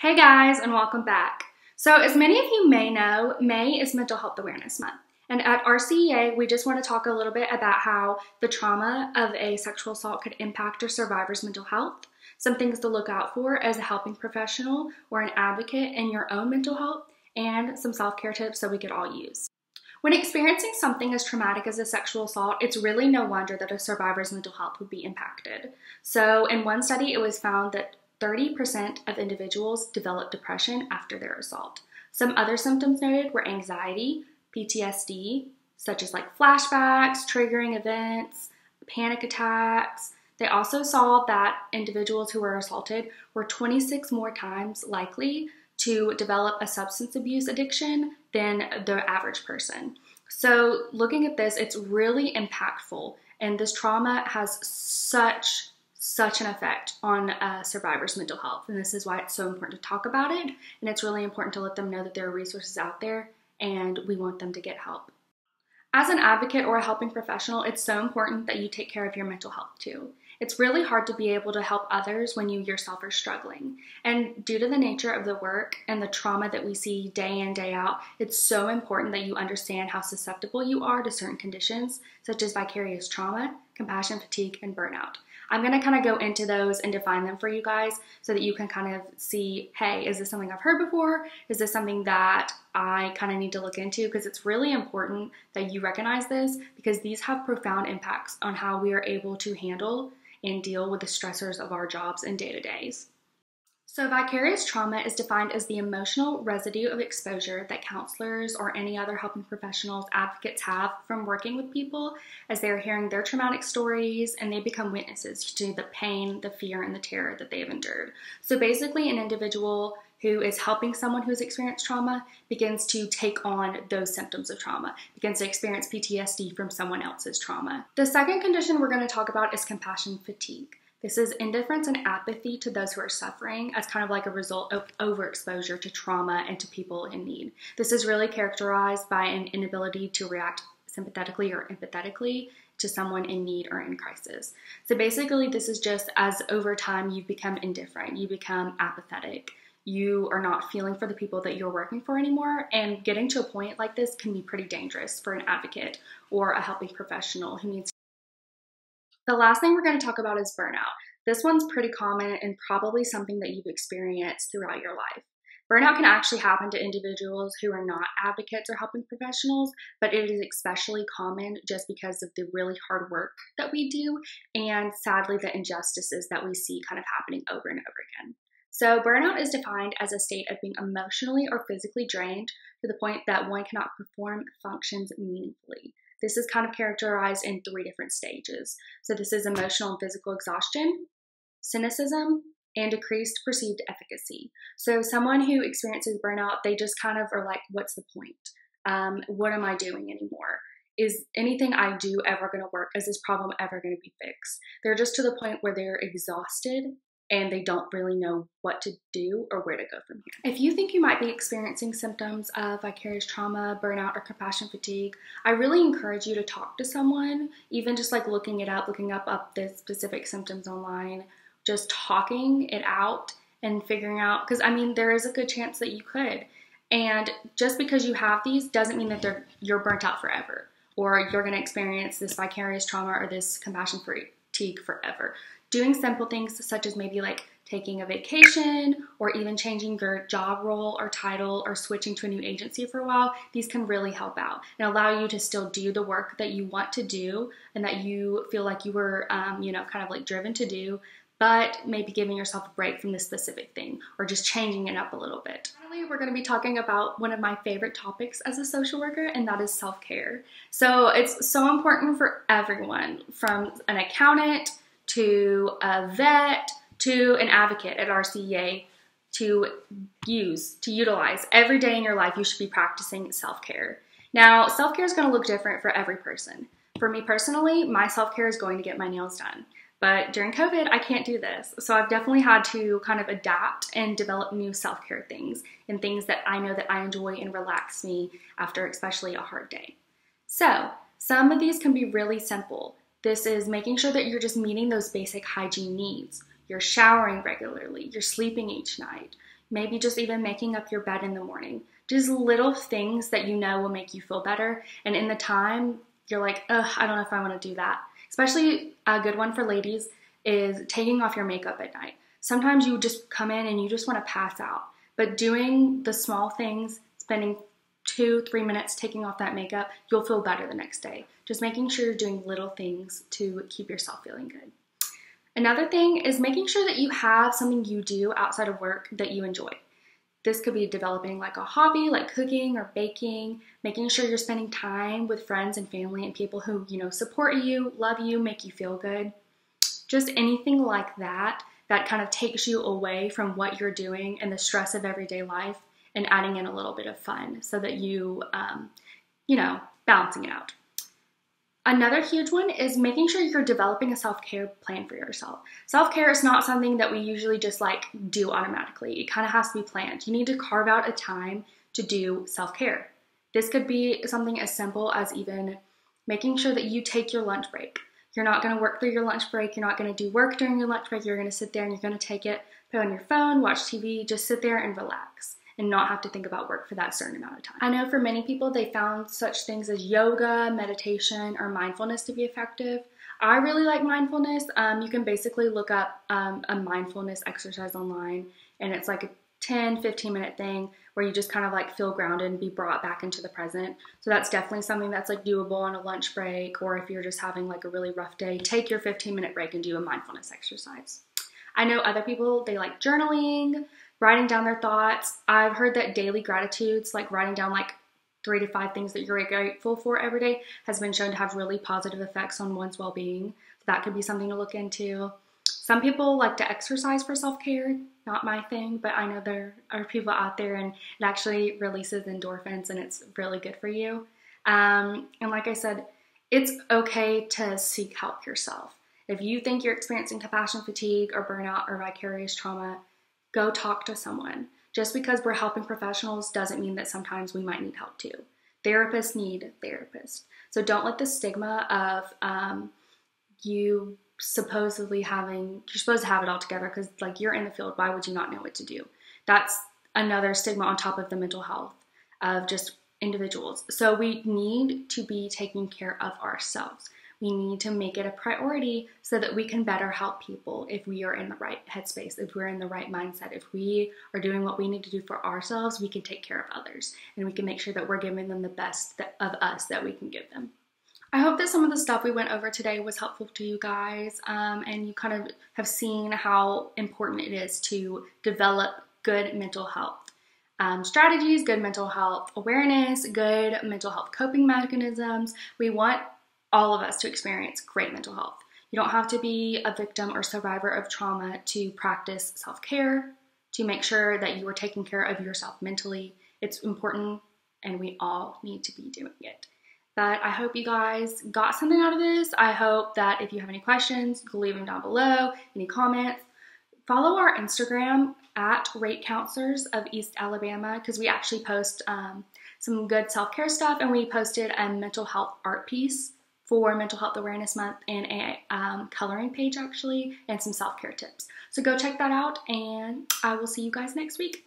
Hey guys, and welcome back. So as many of you may know, May is Mental Health Awareness Month. And at RCEA, we just want to talk a little bit about how the trauma of a sexual assault could impact a survivor's mental health, some things to look out for as a helping professional or an advocate in your own mental health, and some self-care tips that we could all use. When experiencing something as traumatic as a sexual assault, it's really no wonder that a survivor's mental health would be impacted. So in one study, it was found that 30% of individuals develop depression after their assault. Some other symptoms noted were anxiety, PTSD, such as like flashbacks, triggering events, panic attacks. They also saw that individuals who were assaulted were 26 more times likely to develop a substance abuse addiction than the average person. So looking at this, it's really impactful, and this trauma has such an effect on a survivor's mental health, and this is why it's so important to talk about it, and it's really important to let them know that there are resources out there and we want them to get help. As an advocate or a helping professional, it's so important that you take care of your mental health too. It's really hard to be able to help others when you yourself are struggling. And due to the nature of the work and the trauma that we see day in, day out, it's so important that you understand how susceptible you are to certain conditions, such as vicarious trauma, compassion fatigue, and burnout. I'm going to kind of go into those and define them for you guys so that you can kind of see, hey, is this something I've heard before? Is this something that I kind of need to look into? Because it's really important that you recognize this, because these have profound impacts on how we are able to handle and deal with the stressors of our jobs and day-to-days. So vicarious trauma is defined as the emotional residue of exposure that counselors or any other helping professionals, advocates have from working with people as they're hearing their traumatic stories, and they become witnesses to the pain, the fear, and the terror that they have endured. So basically, an individual who is helping someone who's experienced trauma begins to take on those symptoms of trauma, begins to experience PTSD from someone else's trauma. The second condition we're going to talk about is compassion fatigue. This is indifference and apathy to those who are suffering as kind of like a result of overexposure to trauma and to people in need. This is really characterized by an inability to react sympathetically or empathetically to someone in need or in crisis. So basically, this is just as over time you become indifferent, you become apathetic, you are not feeling for the people that you're working for anymore, and getting to a point like this can be pretty dangerous for an advocate or a helping professional who needs. The last thing we're going to talk about is burnout. This one's pretty common and probably something that you've experienced throughout your life. Burnout can actually happen to individuals who are not advocates or helping professionals, but it is especially common just because of the really hard work that we do and sadly the injustices that we see kind of happening over and over again. So burnout is defined as a state of being emotionally or physically drained to the point that one cannot perform functions meaningfully. This is kind of characterized in 3 different stages. So this is emotional and physical exhaustion, cynicism, and decreased perceived efficacy. So someone who experiences burnout, they just kind of are like, what's the point? What am I doing anymore? Is anything I do ever going to work? Is this problem ever going to be fixed? They're just to the point where they're exhausted and they don't really know what to do or where to go from here. If you think you might be experiencing symptoms of vicarious trauma, burnout, or compassion fatigue, I really encourage you to talk to someone, even just like looking up the specific symptoms online, just talking it out and figuring out, because I mean, there is a good chance that you could. And just because you have these doesn't mean that you're burnt out forever, or you're gonna experience this vicarious trauma or this compassion fatigue forever. Doing simple things such as maybe like taking a vacation or even changing your job role or title or switching to a new agency for a while, these can really help out and allow you to still do the work that you want to do and that you feel like you were, kind of like driven to do, but maybe giving yourself a break from this specific thing or just changing it up a little bit. Finally, we're going to be talking about one of my favorite topics as a social worker, and that is self-care. So it's so important for everyone, from an accountant to a vet, to an advocate at RCEA, to utilize every day in your life. You should be practicing self-care. Now, self-care is going to look different for every person. For me personally, my self-care is going to get my nails done. But during COVID, I can't do this. So I've definitely had to kind of adapt and develop new self-care things and things that I know that I enjoy and relax me after especially a hard day. So some of these can be really simple. This is making sure that you're just meeting those basic hygiene needs. You're showering regularly, you're sleeping each night, maybe just even making up your bed in the morning. Just little things that you know will make you feel better. And in the time, you're like, ugh, I don't know if I want to do that. Especially a good one for ladies is taking off your makeup at night. Sometimes you just come in and you just want to pass out. But doing the small things, spending 2-3 minutes taking off that makeup, you'll feel better the next day. Just making sure you're doing little things to keep yourself feeling good. Another thing is making sure that you have something you do outside of work that you enjoy. This could be developing like a hobby like cooking or baking, making sure you're spending time with friends and family and people who, support you, love you, make you feel good. Just anything like that kind of takes you away from what you're doing and the stress of everyday life and adding in a little bit of fun so that you, balancing it out. Another huge one is making sure you're developing a self-care plan for yourself. Self-care is not something that we usually just do automatically. It kind of has to be planned. You need to carve out a time to do self-care. This could be something as simple as even making sure that you take your lunch break. You're not going to work through your lunch break. You're not going to do work during your lunch break. You're going to sit there and you're going to take it, put on your phone, watch TV, just sit there and relax and not have to think about work for that certain amount of time. I know for many people, they found such things as yoga, meditation, or mindfulness to be effective. I really like mindfulness. You can basically look up a mindfulness exercise online, and it's like a 10-15 minute thing where you just kind of feel grounded and be brought back into the present. So that's definitely something that's doable on a lunch break, or if you're just having a really rough day, take your 15-minute break and do a mindfulness exercise. I know other people, they like journaling, writing down their thoughts. I've heard that daily gratitudes, like writing down 3 to 5 things that you're grateful for every day, has been shown to have really positive effects on one's well-being. So that could be something to look into. Some people like to exercise for self-care. Not my thing, but I know there are people out there and it actually releases endorphins and it's really good for you. And like I said, it's okay to seek help yourself. If you think you're experiencing compassion fatigue or burnout or vicarious trauma, go talk to someone. Just because we're helping professionals doesn't mean that sometimes we might need help too. Therapists need therapists. So don't let the stigma of you're supposed to have it all together because you're in the field, why would you not know what to do? That's another stigma on top of the mental health of just individuals. So we need to be taking care of ourselves. We need to make it a priority so that we can better help people if we are in the right headspace, if we're in the right mindset, if we are doing what we need to do for ourselves, we can take care of others and we can make sure that we're giving them the best of us that we can give them. I hope that some of the stuff we went over today was helpful to you guys, and you kind of have seen how important it is to develop good mental health strategies, good mental health awareness, good mental health coping mechanisms. We want all of us to experience great mental health. You don't have to be a victim or survivor of trauma to practice self-care, to make sure that you are taking care of yourself mentally. It's important, and we all need to be doing it. But I hope you guys got something out of this. I hope that if you have any questions, you can leave them down below, any comments. Follow our Instagram at Rate Counselors of East Alabama because we actually post some good self-care stuff, and we posted a mental health art piece for Mental Health Awareness Month and a coloring page actually, and some self-care tips. So go check that out, and I will see you guys next week.